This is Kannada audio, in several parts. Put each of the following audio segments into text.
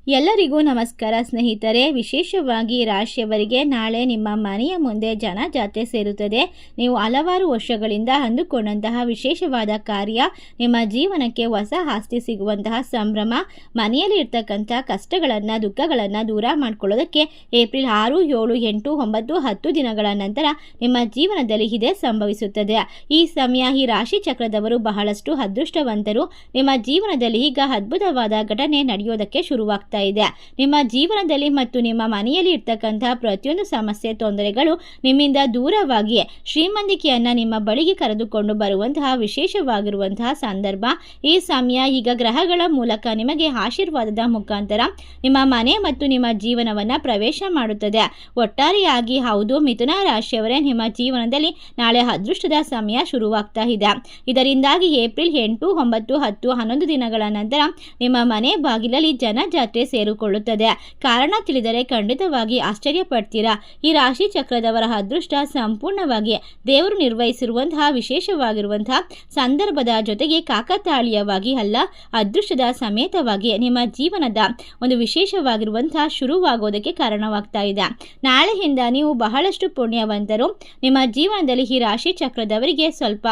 ಎಲ್ಲರಿಗೂ ನಮಸ್ಕಾರ ಸ್ನೇಹಿತರೆ. ವಿಶೇಷವಾಗಿ ರಾಶಿಯವರಿಗೆ ನಾಳೆ ನಿಮ್ಮ ಮನೆಯ ಮುಂದೆ ಜನಜಾತ್ರೆ ಸೇರುತ್ತದೆ. ನೀವು ಹಲವಾರು ವರ್ಷಗಳಿಂದ ಅಂದುಕೊಂಡಂತಹ ವಿಶೇಷವಾದ ಕಾರ್ಯ, ನಿಮ್ಮ ಜೀವನಕ್ಕೆ ಹೊಸ ಆಸ್ತಿ ಸಿಗುವಂತಹ ಸಂಭ್ರಮ, ಮನೆಯಲ್ಲಿ ಇರ್ತಕ್ಕಂಥ ಕಷ್ಟಗಳನ್ನು ದುಃಖಗಳನ್ನು ದೂರ ಮಾಡಿಕೊಳ್ಳೋದಕ್ಕೆ ಏಪ್ರಿಲ್ 6, 7, 8, 9, 10 ದಿನಗಳ ನಂತರ ನಿಮ್ಮ ಜೀವನದಲ್ಲಿ ಇದೇ ಸಂಭವಿಸುತ್ತದೆ. ಈ ಸಮಯ ಈ ರಾಶಿ ಚಕ್ರದವರು ಬಹಳಷ್ಟು ಅದೃಷ್ಟವಂತರು. ನಿಮ್ಮ ಜೀವನದಲ್ಲಿ ಈಗ ಅದ್ಭುತವಾದ ಘಟನೆ ನಡೆಯೋದಕ್ಕೆ ಶುರುವಾಗ್ತದೆ ಇದೆ. ನಿಮ್ಮ ಜೀವನದಲ್ಲಿ ಮತ್ತು ನಿಮ್ಮ ಮನೆಯಲ್ಲಿ ಇರ್ತಕ್ಕಂತಹ ಪ್ರತಿಯೊಂದು ಸಮಸ್ಯೆ ತೊಂದರೆಗಳು ನಿಮ್ಮಿಂದ ದೂರವಾಗಿ ಶ್ರೀಮಂತಿಕೆಯನ್ನ ನಿಮ್ಮ ಬಳಿಗೆ ಕರೆದುಕೊಂಡು ಬರುವಂತಹ ವಿಶೇಷವಾಗಿರುವಂತಹ ಸಂದರ್ಭ. ಈ ಸಮಯ ಈಗ ಗ್ರಹಗಳ ಮೂಲಕ ನಿಮಗೆ ಆಶೀರ್ವಾದದ ಮುಖಾಂತರ ನಿಮ್ಮ ಮನೆ ಮತ್ತು ನಿಮ್ಮ ಜೀವನವನ್ನ ಪ್ರವೇಶ ಮಾಡುತ್ತದೆ. ಒಟ್ಟಾರೆಯಾಗಿ ಹೌದು, ಮಿಥುನ ರಾಶಿಯವರೇ, ನಿಮ್ಮ ಜೀವನದಲ್ಲಿ ನಾಳೆ ಅದೃಷ್ಟದ ಸಮಯ ಶುರುವಾಗ್ತಾ ಇದೆ. ಇದರಿಂದಾಗಿ ಏಪ್ರಿಲ್ 8, 9, 10, 11 ದಿನಗಳ ನಂತರ ನಿಮ್ಮ ಮನೆ ಬಾಗಿಲಲ್ಲಿ ಜನಜಾತ್ರೆ ಸೇರಿಕೊಳ್ಳುತ್ತದೆ. ಕಾರಣ ತಿಳಿದರೆ ಖಂಡಿತವಾಗಿ ಆಶ್ಚರ್ಯ ಪಡ್ತೀರಾ. ಈ ರಾಶಿ ಚಕ್ರದವರ ಅದೃಷ್ಟ ಸಂಪೂರ್ಣವಾಗಿ ದೇವರು ನಿರ್ವಹಿಸಿರುವಂತಹ ವಿಶೇಷವಾಗಿರುವಂತಹ ಸಂದರ್ಭದ ಜೊತೆಗೆ ಕಾಕತಾಳೀಯವಾಗಿ ಅಲ್ಲ, ಅದೃಷ್ಟದ ಸಮೇತವಾಗಿ ನಿಮ್ಮ ಜೀವನದ ಒಂದು ವಿಶೇಷವಾಗಿರುವಂತಹ ಶುರುವಾಗೋದಕ್ಕೆ ಕಾರಣವಾಗ್ತಾ ಇದೆ. ನಾಳೆಯಿಂದ ನೀವು ಬಹಳಷ್ಟು ಪುಣ್ಯವಂತರು. ನಿಮ್ಮ ಜೀವನದಲ್ಲಿ ಈ ರಾಶಿ ಚಕ್ರದವರಿಗೆ ಸ್ವಲ್ಪ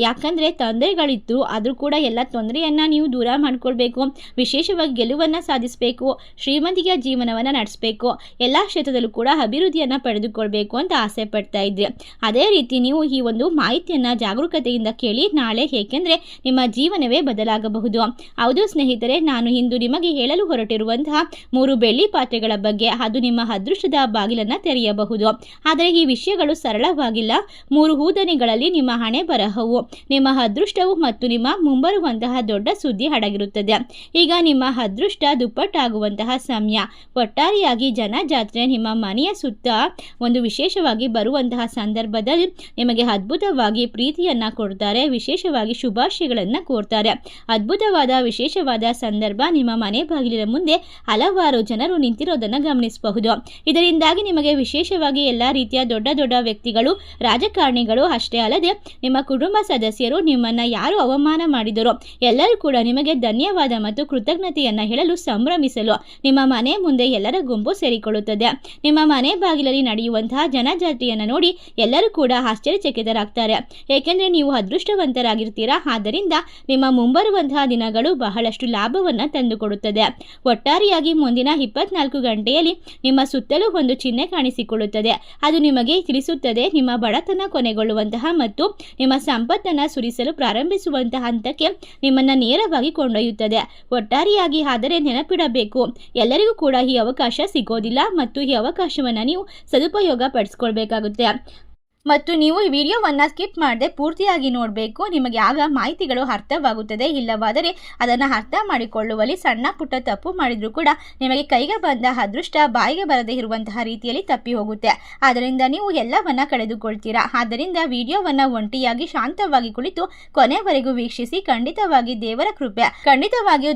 ಯಾಕಂದ್ರೆ ತೊಂದರೆಗಳಿತ್ತು, ಆದರೂ ಕೂಡ ಎಲ್ಲ ತೊಂದರೆಯನ್ನ ನೀವು ದೂರ ಮಾಡ್ಕೊಳ್ಬೇಕು, ವಿಶೇಷವಾಗಿ ಗೆಲುವನ್ನ ಸಾಧಿಸಬೇಕು, ಶ್ರೀಮಂತಿಕೆಯ ಜೀವನವನ್ನು ನಡೆಸಬೇಕು, ಎಲ್ಲ ಕ್ಷೇತ್ರದಲ್ಲೂ ಕೂಡ ಅಭಿವೃದ್ಧಿಯನ್ನ ಪಡೆದುಕೊಳ್ಬೇಕು ಅಂತ ಆಸೆ ಪಡ್ತಾ ಇದ್ರಿ. ಅದೇ ರೀತಿ ನೀವು ಈ ಒಂದು ಮಾಹಿತಿಯನ್ನ ಜಾಗರೂಕತೆಯಿಂದ ಕೇಳಿ ನಾಳೆ, ಏಕೆಂದ್ರೆ ನಿಮ್ಮ ಜೀವನವೇ ಬದಲಾಗಬಹುದು. ಹೌದು ಸ್ನೇಹಿತರೆ, ನಾನು ಇಂದು ನಿಮಗೆ ಹೇಳಲು ಹೊರಟಿರುವಂತಹ 3 ಬೆಳ್ಳಿ ಪಾತ್ರೆಗಳ ಬಗ್ಗೆ. ಅದು ನಿಮ್ಮ ಅದೃಷ್ಟದ ಬಾಗಿಲನ್ನ ತೆರೆಯಬಹುದು. ಆದರೆ ಈ ವಿಷಯಗಳು ಸರಳವಾಗಿಲ್ಲ. 3 ಊದನೆಗಳಲ್ಲಿ ನಿಮ್ಮ ಹಣೆ ಬರಹವು, ನಿಮ್ಮ ಅದೃಷ್ಟವು ಮತ್ತು ನಿಮ್ಮ ಮುಂಬರುವಂತಹ ದೊಡ್ಡ ಸುದ್ದಿ ಅಡಗಿರುತ್ತದೆ. ಈಗ ನಿಮ್ಮ ಅದೃಷ್ಟ ದುಪ್ಪಟ್ಟಾಗುವಂತಹ ಸಮಯ. ಒಟ್ಟಾರೆಯಾಗಿ ಜನಜಾತ್ರೆ ನಿಮ್ಮ ಮನೆಯ ಸುತ್ತ ಒಂದು ವಿಶೇಷವಾಗಿ ಬರುವಂತಹ ಸಂದರ್ಭದಲ್ಲಿ ನಿಮಗೆ ಅದ್ಭುತವಾಗಿ ಪ್ರೀತಿಯನ್ನ ಕೊಡ್ತಾರೆ, ವಿಶೇಷವಾಗಿ ಶುಭಾಶಯಗಳನ್ನ ಕೋರ್ತಾರೆ. ಅದ್ಭುತವಾದ ವಿಶೇಷವಾದ ಸಂದರ್ಭ. ನಿಮ್ಮ ಮನೆ ಬಾಗಿಲಿನ ಮುಂದೆ ಹಲವಾರು ಜನರು ನಿಂತಿರೋದನ್ನ ಗಮನಿಸಬಹುದು. ಇದರಿಂದಾಗಿ ನಿಮಗೆ ವಿಶೇಷವಾಗಿ ಎಲ್ಲಾ ರೀತಿಯ ದೊಡ್ಡ ದೊಡ್ಡ ವ್ಯಕ್ತಿಗಳು, ರಾಜಕಾರಣಿಗಳು ಅಷ್ಟೇ ಅಲ್ಲದೆ ನಿಮ್ಮ ಕುಟುಂಬ ಸದಸ್ಯರು, ನಿಮ್ಮನ್ನ ಯಾರು ಅವಮಾನ ಮಾಡಿದರೋ ಎಲ್ಲರೂ ಕೂಡ ನಿಮಗೆ ಧನ್ಯವಾದ ಮತ್ತು ಕೃತಜ್ಞತೆಯನ್ನ ಹೇಳಲು ಸಂಭ್ರಮಿಸಲು ನಿಮ್ಮ ಮನೆ ಮುಂದೆ ಎಲ್ಲರ ಗುಂಪು ಸೇರಿಕೊಳ್ಳುತ್ತದೆ. ನಿಮ್ಮ ಮನೆ ಬಾಗಿಲಲ್ಲಿ ನಡೆಯುವಂತಹ ಜನಜಾತ್ರೆಯನ್ನು ನೋಡಿ ಎಲ್ಲರೂ ಕೂಡ ಆಶ್ಚರ್ಯಚಕಿತರಾಗ್ತಾರೆ, ಏಕೆಂದ್ರೆ ನೀವು ಅದೃಷ್ಟವಂತರಾಗಿರ್ತೀರಾ. ಆದ್ದರಿಂದ ನಿಮ್ಮ ಮುಂಬರುವಂತಹ ದಿನಗಳು ಬಹಳಷ್ಟು ಲಾಭವನ್ನ ತಂದುಕೊಡುತ್ತದೆ. ಒಟ್ಟಾರೆಯಾಗಿ ಮುಂದಿನ 24 ಗಂಟೆಯಲ್ಲಿ ನಿಮ್ಮ ಸುತ್ತಲೂ ಒಂದು ಚಿಹ್ನೆ ಕಾಣಿಸಿಕೊಳ್ಳುತ್ತದೆ. ಅದು ನಿಮಗೆ ತಿಳಿಸುತ್ತದೆ ನಿಮ್ಮ ಬಡತನ ಕೊನೆಗೊಳ್ಳುವಂತಹ ಮತ್ತು ನಿಮ್ಮ ಸಂಪತ್ತನ್ನ ಸುರಿಸಲು ಪ್ರಾರಂಭಿಸುವಂತಹ ಹಂತಕ್ಕೆ ನಿಮ್ಮನ್ನ ನೇರವಾಗಿ ಕೊಂಡೊಯ್ಯುತ್ತದೆ. ಒಟ್ಟಾರೆಯಾಗಿ ಆದರೆ ನೆನಪಿಡಬೇಕು, ಎಲ್ಲರಿಗೂ ಕೂಡ ಈ ಅವಕಾಶ ಸಿಗೋದಿಲ್ಲ ಮತ್ತು ಈ ಅವಕಾಶವನ್ನು ನೀವು ಸದುಪಯೋಗ ಪಡಿಸ್ಕೊಳ್ಬೇಕಾಗುತ್ತೆ. ಮತ್ತು ನೀವು ಈ ವಿಡಿಯೋವನ್ನು ಸ್ಕಿಪ್ ಮಾಡದೆ ಪೂರ್ತಿಯಾಗಿ ನೋಡಬೇಕು. ನಿಮಗೆ ಆಗ ಮಾಹಿತಿಗಳು ಅರ್ಥವಾಗುತ್ತದೆ. ಇಲ್ಲವಾದರೆ ಅದನ್ನು ಅರ್ಥ ಮಾಡಿಕೊಳ್ಳುವಲ್ಲಿ ಸಣ್ಣ ಪುಟ್ಟ ತಪ್ಪು ಮಾಡಿದರೂ ಕೂಡ ನಿಮಗೆ ಕೈಗೆ ಬಂದ ಅದೃಷ್ಟ ಬಾಯಿಗೆ ಬರದೇ ಇರುವಂತಹ ರೀತಿಯಲ್ಲಿ ತಪ್ಪಿ ಹೋಗುತ್ತೆ. ಆದ್ದರಿಂದ ನೀವು ಎಲ್ಲವನ್ನ ಕಳೆದುಕೊಳ್ತೀರಾ. ಆದ್ದರಿಂದ ವಿಡಿಯೋವನ್ನು ಒಂಟಿಯಾಗಿ ಶಾಂತವಾಗಿ ಕುಳಿತು ಕೊನೆವರೆಗೂ ವೀಕ್ಷಿಸಿ. ಖಂಡಿತವಾಗಿಯೂ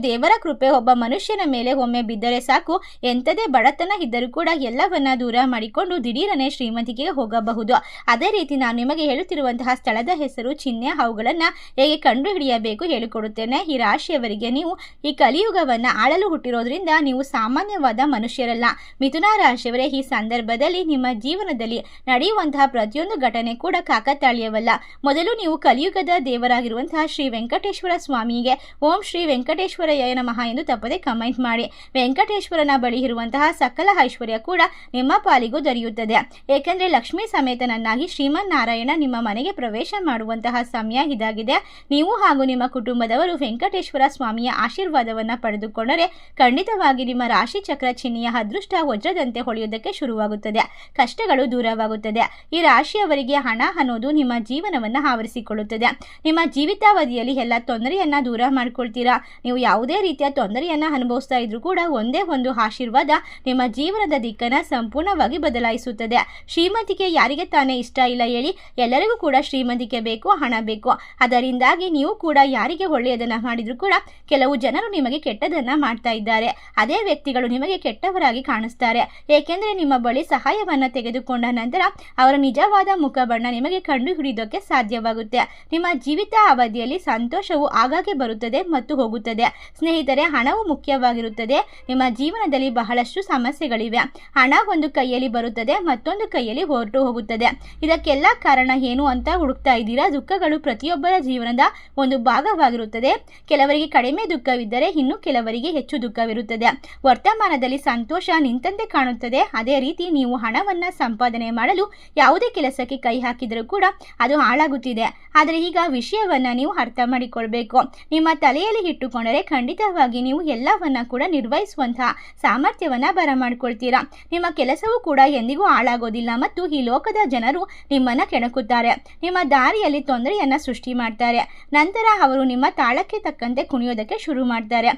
ದೇವರ ಕೃಪೆ ಒಬ್ಬ ಮನುಷ್ಯನ ಮೇಲೆ ಒಮ್ಮೆ ಬಿದ್ದರೆ ಸಾಕು, ಎಂಥದೇ ಬಡತನ ಇದ್ದರೂ ಕೂಡ ಎಲ್ಲವನ್ನ ದೂರ ಮಾಡಿಕೊಂಡು ದಿಢೀರನೆ ಶ್ರೀಮಂತಿಕೆಗೆ ಹೋಗಬಹುದು. ಅದೇ ರೀತಿ ನಾನು ನಿಮಗೆ ಹೇಳುತ್ತಿರುವಂತಹ ಸ್ಥಳದ ಹೆಸರು, ಚಿಹ್ನೆ, ಅವುಗಳನ್ನು ಹೇಗೆ ಕಂಡುಹಿಡಿಯಬೇಕು ಹೇಳಿಕೊಡುತ್ತೇನೆ. ಈ ರಾಶಿಯವರಿಗೆ ನೀವು ಈ ಕಲಿಯುಗವನ್ನು ಆಳಲು ಹುಟ್ಟಿರೋದ್ರಿಂದ ನೀವು ಸಾಮಾನ್ಯವಾದ ಮನುಷ್ಯರಲ್ಲ. ಮಿಥುನ ರಾಶಿಯವರೇ, ಈ ಸಂದರ್ಭದಲ್ಲಿ ನಿಮ್ಮ ಜೀವನದಲ್ಲಿ ನಡೆಯುವಂತಹ ಪ್ರತಿಯೊಂದು ಘಟನೆ ಕೂಡ ಕಾಕತಾಳೀಯವಲ್ಲ. ಮೊದಲು ನೀವು ಕಲಿಯುಗದ ದೇವರಾಗಿರುವಂತಹ ಶ್ರೀ ವೆಂಕಟೇಶ್ವರ ಸ್ವಾಮಿಗೆ ಓಂ ಶ್ರೀ ವೆಂಕಟೇಶ್ವರಯ್ಯ ನಮಃ ಎಂದು ತಪ್ಪದೆ ಕಮೆಂಟ್ ಮಾಡಿ. ವೆಂಕಟೇಶ್ವರನ ಬಳಿ ಇರುವಂತಹ ಸಕಲ ಐಶ್ವರ್ಯ ಕೂಡ ನಿಮ್ಮ ಪಾಲಿಗೂ ದೊರೆಯುತ್ತದೆ. ಏಕೆಂದರೆ ಲಕ್ಷ್ಮೀ ಸಮೇತನನ್ನಾಗಿ ಶ್ರೀಮನ್ನಾರಾಯಣ ನಿಮ್ಮ ಮನೆಗೆ ಪ್ರವೇಶ ಮಾಡುವಂತಹ ಸಮಯ ಇದಾಗಿದೆ. ನೀವು ಹಾಗೂ ನಿಮ್ಮ ಕುಟುಂಬದವರು ವೆಂಕಟೇಶ್ವರ ಸ್ವಾಮಿಯ ಆಶೀರ್ವಾದವನ್ನ ಪಡೆದುಕೊಂಡರೆ ಖಂಡಿತವಾಗಿ ನಿಮ್ಮ ರಾಶಿ ಚಕ್ರ ಚಿಹ್ನೆಯ ಅದೃಷ್ಟ ವಜ್ರದಂತೆ ಹೊಳೆಯುವುದಕ್ಕೆ ಶುರುವಾಗುತ್ತದೆ, ಕಷ್ಟಗಳು ದೂರವಾಗುತ್ತದೆ. ಈ ರಾಶಿಯವರಿಗೆ ಹಣ ಅನ್ನೋದು ನಿಮ್ಮ ಜೀವನವನ್ನ ಆವರಿಸಿಕೊಳ್ಳುತ್ತದೆ. ನಿಮ್ಮ ಜೀವಿತಾವಧಿಯಲ್ಲಿ ಎಲ್ಲ ತೊಂದರೆಯನ್ನ ದೂರ ಮಾಡ್ಕೊಳ್ತೀರಾ. ನೀವು ಯಾವುದೇ ರೀತಿಯ ತೊಂದರೆಯನ್ನ ಅನುಭವಿಸ್ತಾ ಇದ್ರೂ ಕೂಡ ಒಂದೇ ಒಂದು ಆಶೀರ್ವಾದ ನಿಮ್ಮ ಜೀವನದ ದಿಕ್ಕನ್ನ ಸಂಪೂರ್ಣವಾಗಿ ಬದಲಾಯಿಸುತ್ತದೆ. ಶ್ರೀಮಂತಿಕೆ ಯಾರಿಗೆ ತಾನೇ ಇಷ್ಟ ಇಷ್ಟ ಇಲ್ಲ ಹೇಳಿ? ಎಲ್ಲರಿಗೂ ಕೂಡ ಶ್ರೀಮಂತಿಕೆ ಬೇಕು, ಹಣ ಬೇಕು. ಅದರಿಂದಾಗಿ ನೀವು ಕೂಡ ಯಾರಿಗೆ ಒಳ್ಳೆಯದನ್ನು ಮಾಡಿದರೂ ಕೂಡ ಕೆಲವು ಜನರು ನಿಮಗೆ ಕೆಟ್ಟದನ್ನು ಮಾಡ್ತಾ ಇದ್ದಾರೆ. ಅದೇ ವ್ಯಕ್ತಿಗಳು ನಿಮಗೆ ಕೆಟ್ಟವರಾಗಿ ಕಾಣಿಸ್ತಾರೆ. ಏಕೆಂದರೆ ನಿಮ್ಮ ಬಳಿ ಸಹಾಯವನ್ನು ತೆಗೆದುಕೊಂಡ ನಂತರ ಅವರ ನಿಜವಾದ ಮುಖಬಣ್ಣ ನಿಮಗೆ ಕಂಡುಹಿಡಿಯೋದಕ್ಕೆ ಸಾಧ್ಯವಾಗುತ್ತೆ. ನಿಮ್ಮ ಜೀವಿತ ಅವಧಿಯಲ್ಲಿ ಸಂತೋಷವು ಆಗಾಗ್ಗೆ ಬರುತ್ತದೆ ಮತ್ತು ಹೋಗುತ್ತದೆ. ಸ್ನೇಹಿತರೆ, ಹಣವು ಮುಖ್ಯವಾಗಿರುತ್ತದೆ. ನಿಮ್ಮ ಜೀವನದಲ್ಲಿ ಬಹಳಷ್ಟು ಸಮಸ್ಯೆಗಳಿವೆ. ಹಣ ಒಂದು ಕೈಯಲ್ಲಿ ಬರುತ್ತದೆ, ಮತ್ತೊಂದು ಕೈಯಲ್ಲಿ ಹೊರಟು ಹೋಗುತ್ತದೆ. ಇದಕ್ಕೆಲ್ಲ ಕಾರಣ ಏನು ಅಂತ ಹುಡುಕ್ತಾ ಇದ್ದೀರಾ? ದುಃಖಗಳು ಪ್ರತಿಯೊಬ್ಬರ ಜೀವನದ ಒಂದು ಭಾಗವಾಗಿರುತ್ತದೆ. ಕೆಲವರಿಗೆ ಕಡಿಮೆ ದುಃಖವಿದ್ದರೆ ಇನ್ನು ಕೆಲವರಿಗೆ ಹೆಚ್ಚು ದುಃಖವಿರುತ್ತದೆ. ವರ್ತಮಾನದಲ್ಲಿ ಸಂತೋಷ ನಿಂತಂತೆ ಕಾಣುತ್ತದೆ. ಅದೇ ರೀತಿ ನೀವು ಹಣವನ್ನು ಸಂಪಾದನೆ ಮಾಡಲು ಯಾವುದೇ ಕೆಲಸಕ್ಕೆ ಕೈ ಹಾಕಿದರೂ ಕೂಡ ಅದು ಹಾಳಾಗುತ್ತಿದೆ. ಆದರೆ ಈಗ ವಿಷಯವನ್ನ ನೀವು ಅರ್ಥ ಮಾಡಿಕೊಳ್ಬೇಕು. ನಿಮ್ಮ ತಲೆಯಲ್ಲಿ ಇಟ್ಟುಕೊಂಡರೆ ಖಂಡಿತವಾಗಿ ನೀವು ಎಲ್ಲವನ್ನ ಕೂಡ ನಿರ್ವಹಿಸುವಂತಹ ಸಾಮರ್ಥ್ಯವನ್ನ ಬರಮಾಡಿಕೊಳ್ತೀರಾ. ನಿಮ್ಮ ಕೆಲಸವೂ ಕೂಡ ಎಂದಿಗೂ ಹಾಳಾಗೋದಿಲ್ಲ ಮತ್ತು ಈ ಲೋಕದ ಜನರು ನಿಮ್ಮನ್ನ ಕೆಣಕುತ್ತಾರೆ. ನಿಮ್ಮ ದಾರಿಯಲ್ಲಿ ತೊಂದರೆಯನ್ನ ಸೃಷ್ಟಿ ಮಾಡ್ತಾರೆ. ನಂತರ ಅವರು ನಿಮ್ಮ ತಾಳಕ್ಕೆ ತಕ್ಕಂತೆ ಕುಣಿಯೋದಕ್ಕೆ ಶುರು ಮಾಡ್ತಾರೆ.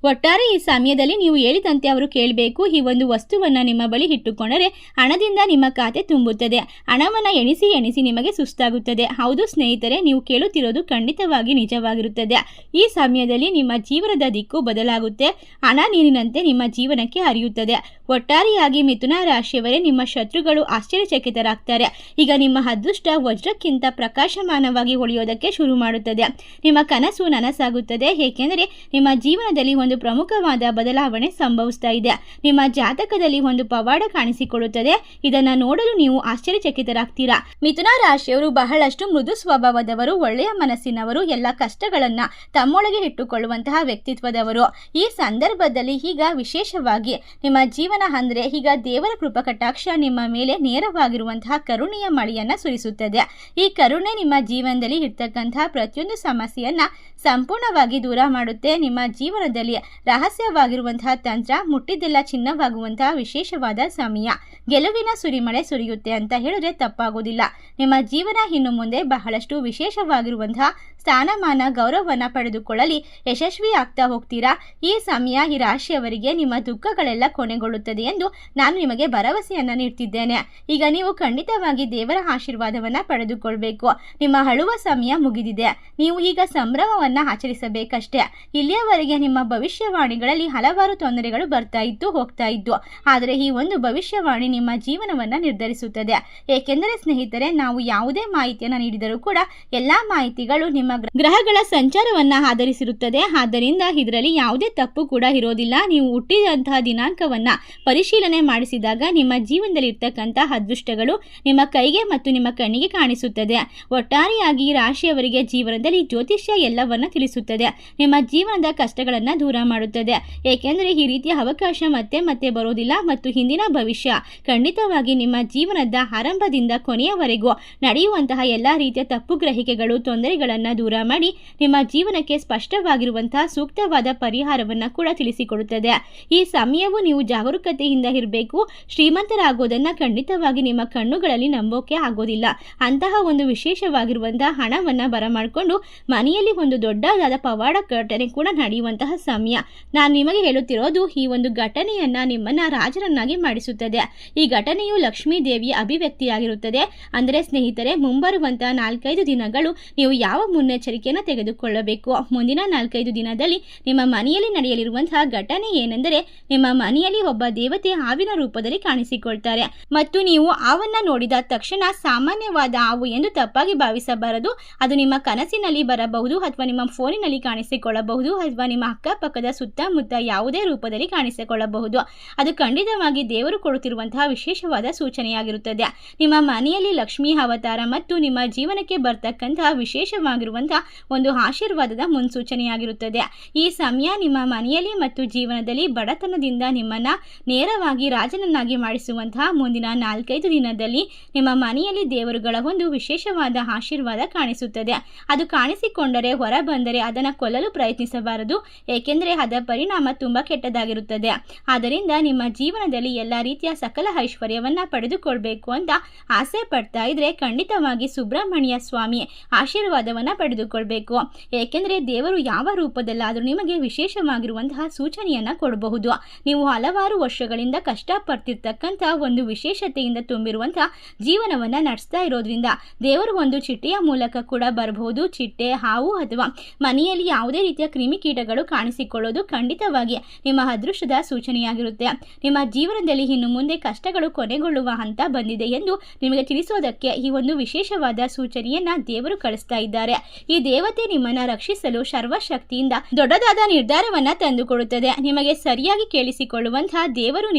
ಒಟ್ಟಾರೆ ಈ ಸಮಯದಲ್ಲಿ ನೀವು ಹೇಳಿದಂತೆ ಅವರು ಕೇಳಬೇಕು. ಈ ಒಂದು ವಸ್ತುವನ್ನ ನಿಮ್ಮ ಬಳಿ ಇಟ್ಟುಕೊಂಡರೆ ಹಣದಿಂದ ನಿಮ್ಮ ಖಾತೆ ತುಂಬುತ್ತದೆ. ಹಣವನ್ನ ಎಣಿಸಿ ಎಣಿಸಿ ನಿಮಗೆ ಸುಸ್ತಾಗುತ್ತದೆ. ಹೌದು ಸ್ನೇಹಿತರೆ, ನೀವು ಕೇಳುತ್ತಿರೋದು ಖಂಡಿತವಾಗಿ ನಿಜವಾಗಿರುತ್ತದೆ. ಈ ಸಮಯದಲ್ಲಿ ನಿಮ್ಮ ಜೀವನದ ದಿಕ್ಕು ಬದಲಾಗುತ್ತೆ. ಹಣ ನೀರಿನಂತೆ ನಿಮ್ಮ ಜೀವನಕ್ಕೆ ಹರಿಯುತ್ತದೆ. ಒಟ್ಟಾರೆಯಾಗಿ ಮಿಥುನ ರಾಶಿಯವರೇ, ನಿಮ್ಮ ಶತ್ರುಗಳು ಆಶ್ಚರ್ಯಚಕಿತರಾಗ್ತಾರೆ. ಈಗ ನಿಮ್ಮ ಅದೃಷ್ಟ ವಜ್ರಕ್ಕಿಂತ ಪ್ರಕಾಶಮಾನವಾಗಿ ಹೊಳೆಯೋದಕ್ಕೆ ಶುರು ಮಾಡುತ್ತದೆ. ನಿಮ್ಮ ಕನಸು ನನಸಾಗುತ್ತದೆ. ಏಕೆಂದರೆ ನಿಮ್ಮ ಜೀವನದಲ್ಲಿ ಒಂದು ಪ್ರಮುಖವಾದ ಬದಲಾವಣೆ ಸಂಭವಿಸ್ತಾ ಇದೆ. ನಿಮ್ಮ ಜಾತಕದಲ್ಲಿ ಒಂದು ಪವಾಡ ಕಾಣಿಸಿಕೊಳ್ಳುತ್ತದೆ. ಇದನ್ನ ನೋಡಲು ನೀವು ಆಶ್ಚರ್ಯಚಕಿತರಾಗ್ತೀರಾ. ಮಿಥುನ ರಾಶಿಯವರು ಬಹಳಷ್ಟು ಮೃದು ಸ್ವಭಾವದವರು, ಒಳ್ಳೆಯ ಮನಸ್ಸಿನವರು, ಎಲ್ಲ ಕಷ್ಟಗಳನ್ನ ತಮ್ಮೊಳಗೆ ಇಟ್ಟುಕೊಳ್ಳುವಂತಹ ವ್ಯಕ್ತಿತ್ವದವರು. ಈ ಸಂದರ್ಭದಲ್ಲಿ ಈಗ ವಿಶೇಷವಾಗಿ ನಿಮ್ಮ ಜೀವನ ಅಂದ್ರೆ ಈಗ ದೇವರ ಕೃಪಾ ಕಟಾಕ್ಷ ನಿಮ್ಮ ಮೇಲೆ ನೇರವಾಗಿರುವಂತಹ ಕರುಣೆಯ ಮಳೆಯನ್ನ ಸುರಿಸುತ್ತದೆ. ಈ ಕರುಣೆ ನಿಮ್ಮ ಜೀವನದಲ್ಲಿ ಇರ್ತಕ್ಕಂತಹ ಪ್ರತಿಯೊಂದು ಸಮಸ್ಯೆಯನ್ನ ಸಂಪೂರ್ಣವಾಗಿ ದೂರ ಮಾಡುತ್ತೆ. ನಿಮ್ಮ ಜೀವನದಲ್ಲಿ ರಹಸ್ಯವಾಗಿರುವಂತಹ ತಂತ್ರ ಮುಟ್ಟಿದ್ದೆಲ್ಲ ಚಿನ್ನವಾಗುವಂತಹ ವಿಶೇಷವಾದ ಸಮಯ. ಗೆಲುವಿನ ಸುರಿಮಳೆ ಸುರಿಯುತ್ತೆ ಅಂತ ಹೇಳಿದ್ರೆ ತಪ್ಪಾಗೋದಿಲ್ಲ. ನಿಮ್ಮ ಜೀವನ ಇನ್ನು ಮುಂದೆ ಬಹಳಷ್ಟು ವಿಶೇಷವಾಗಿರುವಂತಹ ಸ್ಥಾನಮಾನ, ಗೌರವವನ್ನು ಪಡೆದುಕೊಳ್ಳಲಿ ಯಶಸ್ವಿ ಆಗ್ತಾ ಹೋಗ್ತೀರಾ. ಈ ಸಮಯ ಈ ರಾಶಿಯವರಿಗೆ ನಿಮ್ಮ ದುಃಖಗಳೆಲ್ಲ ಕೊನೆಗೊಳ್ಳುತ್ತದೆ ಎಂದು ನಾನು ನಿಮಗೆ ಭರವಸೆಯನ್ನ ನೀಡ್ತಿದ್ದೇನೆ. ಈಗ ನೀವು ಖಂಡಿತವಾಗಿ ದೇವರ ಆಶೀರ್ವಾದವನ್ನ ಪಡೆದುಕೊಳ್ಬೇಕು. ನಿಮ್ಮ ಅಳುವ ಸಮಯ ಮುಗಿದಿದೆ. ನೀವು ಈಗ ಸಂಭ್ರಮವನ್ನ ಆಚರಿಸಬೇಕಷ್ಟೇ. ಇಲ್ಲಿಯವರೆಗೆ ನಿಮ್ಮ ಭವಿಷ್ಯವಾಣಿಗಳಲ್ಲಿ ಹಲವಾರು ತೊಂದರೆಗಳು ಬರ್ತಾ ಇತ್ತು, ಹೋಗ್ತಾ ಇತ್ತು. ಆದರೆ ಈ ಒಂದು ಭವಿಷ್ಯವಾಣಿ ನಿಮ್ಮ ಜೀವನವನ್ನ ನಿರ್ಧರಿಸುತ್ತದೆ. ಏಕೆಂದರೆ ಸ್ನೇಹಿತರೆ, ನಾವು ಯಾವುದೇ ಮಾಹಿತಿಯನ್ನು ನೀಡಿದರೂ ಕೂಡ ಎಲ್ಲಾ ಮಾಹಿತಿಗಳು ನಿಮ್ಮ ಗ್ರಹಗಳ ಸಂಚಾರವನ್ನ ಆಧರಿಸಿರುತ್ತದೆ. ಆದ್ದರಿಂದ ಇದರಲ್ಲಿ ಯಾವುದೇ ತಪ್ಪು ಕೂಡ ಇರೋದಿಲ್ಲ. ನೀವು ಹುಟ್ಟಿದಂತಹ ದಿನಾಂಕವನ್ನ ಪರಿಶೀಲನೆ ಮಾಡಿಸಿದಾಗ ನಿಮ್ಮ ಜೀವನದಲ್ಲಿ ಇರ್ತಕ್ಕಂತಹ ಅದೃಷ್ಟಗಳು ನಿಮ್ಮ ಕೈಗೆ ಮತ್ತು ನಿಮ್ಮ ಕಣ್ಣಿಗೆ ಕಾಣಿಸುತ್ತದೆ. ಒಟ್ಟಾರೆಯಾಗಿ ಈ ರಾಶಿಯವರಿಗೆ ಜೀವನದಲ್ಲಿ ಜ್ಯೋತಿಷ್ಯ ಎಲ್ಲವನ್ನ ತಿಳಿಸುತ್ತದೆ. ನಿಮ್ಮ ಜೀವನದ ಕಷ್ಟಗಳನ್ನ ದೂರ ಮಾಡುತ್ತದೆ. ಏಕೆಂದರೆ ಈ ರೀತಿಯ ಅವಕಾಶ ಮತ್ತೆ ಮತ್ತೆ ಬರೋದಿಲ್ಲ ಮತ್ತು ಹಿಂದಿನ ಭವಿಷ್ಯ ಖಂಡಿತವಾಗಿ ನಿಮ್ಮ ಜೀವನದ ಆರಂಭದಿಂದ ಕೊನೆಯವರೆಗೂ ನಡೆಯುವಂತಹ ಎಲ್ಲಾ ರೀತಿಯ ತಪ್ಪು ಗ್ರಹಿಕೆಗಳು, ತೊಂದರೆಗಳನ್ನ ದೂರ ಮಾಡಿ ನಿಮ್ಮ ಜೀವನಕ್ಕೆ ಸ್ಪಷ್ಟವಾಗಿರುವಂತಹ ಸೂಕ್ತವಾದ ಪರಿಹಾರವನ್ನ ಕೂಡ ತಿಳಿಸಿಕೊಡುತ್ತದೆ. ಈ ಸಮಯವು ನೀವು ಜಾಗರೂಕತೆಯಿಂದ ಇರಬೇಕು. ಶ್ರೀಮಂತರಾಗೋದನ್ನ ಖಂಡಿತವಾಗಿ ನಿಮ್ಮ ಕಣ್ಣುಗಳಲ್ಲಿ ನಂಬೋಕೆ ಆಗೋದಿಲ್ಲ. ಅಂತಹ ಒಂದು ವಿಶೇಷವಾಗಿರುವಂತಹ ಹಣವನ್ನ ಬರಮಾಡಿಕೊಂಡು ಮನೆಯಲ್ಲಿ ಒಂದು ದೊಡ್ಡದಾದ ಪವಾಡ ಘಟನೆ ಕೂಡ ನಡೆಯುವಂತಹ ಸಮಯ. ನಾನು ನಿಮಗೆ ಹೇಳುತ್ತಿರೋದು ಈ ಒಂದು ಘಟನೆಯನ್ನ ನಿಮ್ಮನ್ನ ರಾಜರನ್ನಾಗಿ ಮಾಡಿಸುತ್ತದೆ. ಈ ಘಟನೆಯು ಲಕ್ಷ್ಮೀ ದೇವಿಯ ಅಭಿವ್ಯಕ್ತಿಯಾಗಿರುತ್ತದೆ. ಅಂದರೆ ಸ್ನೇಹಿತರೆ, ಮುಂಬರುವಂತಹ 4-5 ದಿನಗಳು ನೀವು ಯಾವ ಮುನ್ನೆಚ್ಚರಿಕೆಯನ್ನು ತೆಗೆದುಕೊಳ್ಳಬೇಕು. ಮುಂದಿನ 4-5 ದಿನದಲ್ಲಿ ನಿಮ್ಮ ಮನೆಯಲ್ಲಿ ನಡೆಯಲಿರುವಂತಹ ಘಟನೆ ಏನೆಂದರೆ, ನಿಮ್ಮ ಮನೆಯಲ್ಲಿ ಒಬ್ಬ ದೇವತೆ ಹಾವಿನ ರೂಪದಲ್ಲಿ ಕಾಣಿಸಿಕೊಳ್ತಾರೆ ಮತ್ತು ನೀವು ಹಾವನ್ನ ನೋಡಿದ ತಕ್ಷಣ ಸಾಮಾನ್ಯವಾದ ಹಾವು ಎಂದು ತಪ್ಪಾಗಿ ಭಾವಿಸಬಾರದು. ಅದು ನಿಮ್ಮ ಕನಸಿನಲ್ಲಿ ಬರಬಹುದು, ಅಥವಾ ನಿಮ್ಮ ಫೋನಿನಲ್ಲಿ ಕಾಣಿಸಿಕೊಳ್ಳಬಹುದು, ಅಥವಾ ನಿಮ್ಮ ಅಕ್ಕಪಕ್ಕದ ಸುತ್ತಮುತ್ತ ಯಾವುದೇ ರೂಪದಲ್ಲಿ ಕಾಣಿಸಿಕೊಳ್ಳಬಹುದು. ಅದು ಖಂಡಿತವಾಗಿ ದೇವರು ಕೊಡುತ್ತಿರುವಂತಹ ವಿಶೇಷವಾದ ಸೂಚನೆಯಾಗಿರುತ್ತದೆ. ನಿಮ್ಮ ಮನೆಯಲ್ಲಿ ಲಕ್ಷ್ಮೀ ಅವತಾರ ಮತ್ತು ನಿಮ್ಮ ಜೀವನಕ್ಕೆ ಬರ್ತಕ್ಕಂತಹ ವಿಶೇಷವಾಗಿರುವಂತಹ ಒಂದು ಆಶೀರ್ವಾದದ ಮುನ್ಸೂಚನೆಯಾಗಿರುತ್ತದೆ. ಈ ಸಮಯ ನಿಮ್ಮ ಮನೆಯಲ್ಲಿ ಮತ್ತು ಜೀವನದಲ್ಲಿ ಬಡತನದಿಂದ ನಿಮ್ಮನ್ನ ನೇರವಾಗಿ ರಾಜನನ್ನಾಗಿ ಮಾಡಿಸುವಂತಹ ಮುಂದಿನ 4-5 ದಿನದಲ್ಲಿ ನಿಮ್ಮ ಮನೆಯಲ್ಲಿ ದೇವರುಗಳ ಒಂದು ವಿಶೇಷವಾದ ಆಶೀರ್ವಾದ ಕಾಣಿಸುತ್ತದೆ. ಅದು ಕಾಣಿಸಿಕೊಂಡರೆ ಹೊರ ಬಂದರೆ ಅದನ್ನು ಕೊಲ್ಲಲು ಪ್ರಯತ್ನಿಸಬಾರದು. ಏಕೆಂದರೆ ಏಕೆಂದರೆ ಅದರ ಪರಿಣಾಮ ತುಂಬ ಕೆಟ್ಟದಾಗಿರುತ್ತದೆ. ಆದ್ದರಿಂದ ನಿಮ್ಮ ಜೀವನದಲ್ಲಿ ಎಲ್ಲ ರೀತಿಯ ಸಕಲ ಐಶ್ವರ್ಯವನ್ನು ಪಡೆದುಕೊಳ್ಬೇಕು ಅಂತ ಆಸೆ ಪಡ್ತಾ ಇದ್ರೆ ಖಂಡಿತವಾಗಿ ಸುಬ್ರಹ್ಮಣ್ಯ ಸ್ವಾಮಿ ಆಶೀರ್ವಾದವನ್ನು ಪಡೆದುಕೊಳ್ಬೇಕು. ಏಕೆಂದರೆ ದೇವರು ಯಾವ ರೂಪದಲ್ಲಾದರೂ ನಿಮಗೆ ವಿಶೇಷವಾಗಿರುವಂತಹ ಸೂಚನೆಯನ್ನು ಕೊಡಬಹುದು. ನೀವು ಹಲವಾರು ವರ್ಷಗಳಿಂದ ಕಷ್ಟಪಡ್ತಿರ್ತಕ್ಕಂಥ ಒಂದು ವಿಶೇಷತೆಯಿಂದ ತುಂಬಿರುವಂತಹ ಜೀವನವನ್ನು ನಡೆಸ್ತಾ ಇರೋದ್ರಿಂದ ದೇವರು ಒಂದು ಚಿಟ್ಟೆಯ ಮೂಲಕ ಕೂಡ ಬರಬಹುದು. ಚಿಟ್ಟೆ, ಹಾವು ಅಥವಾ ಮನೆಯಲ್ಲಿ ಯಾವುದೇ ರೀತಿಯ ಕ್ರಿಮಿಕೀಟಗಳು ಕಾಣಿಸಿಕೊಳ್ಳೋದು ಖಂಡಿತವಾಗಿ ನಿಮ್ಮ ಅದೃಷ್ಟದ ಸೂಚನೆಯಾಗಿರುತ್ತೆ. ನಿಮ್ಮ ಜೀವನದಲ್ಲಿ ಇನ್ನು ಮುಂದೆ ಕಷ್ಟಗಳು ಕೊನೆಗೊಳ್ಳುವ ಹಂತ ಬಂದಿದೆ ಎಂದು ನಿಮಗೆ ತಿಳಿಸೋದಕ್ಕೆ ಈ ಒಂದು ವಿಶೇಷವಾದ ಸೂಚನೆಯನ್ನ ದೇವರು ಕಳಿಸ್ತಾ ಇದ್ದಾರೆ. ಈ ದೇವತೆ ನಿಮ್ಮನ್ನ ರಕ್ಷಿಸಲು ಸರ್ವಶಕ್ತಿಯಿಂದ ದೊಡ್ಡದಾದ ನಿರ್ಧಾರವನ್ನ ತಂದುಕೊಡುತ್ತದೆ. ನಿಮಗೆ ಸರಿಯಾಗಿ ಕೇಳಿಸಿಕೊಳ್ಳುವಂತಹ ದೇವರು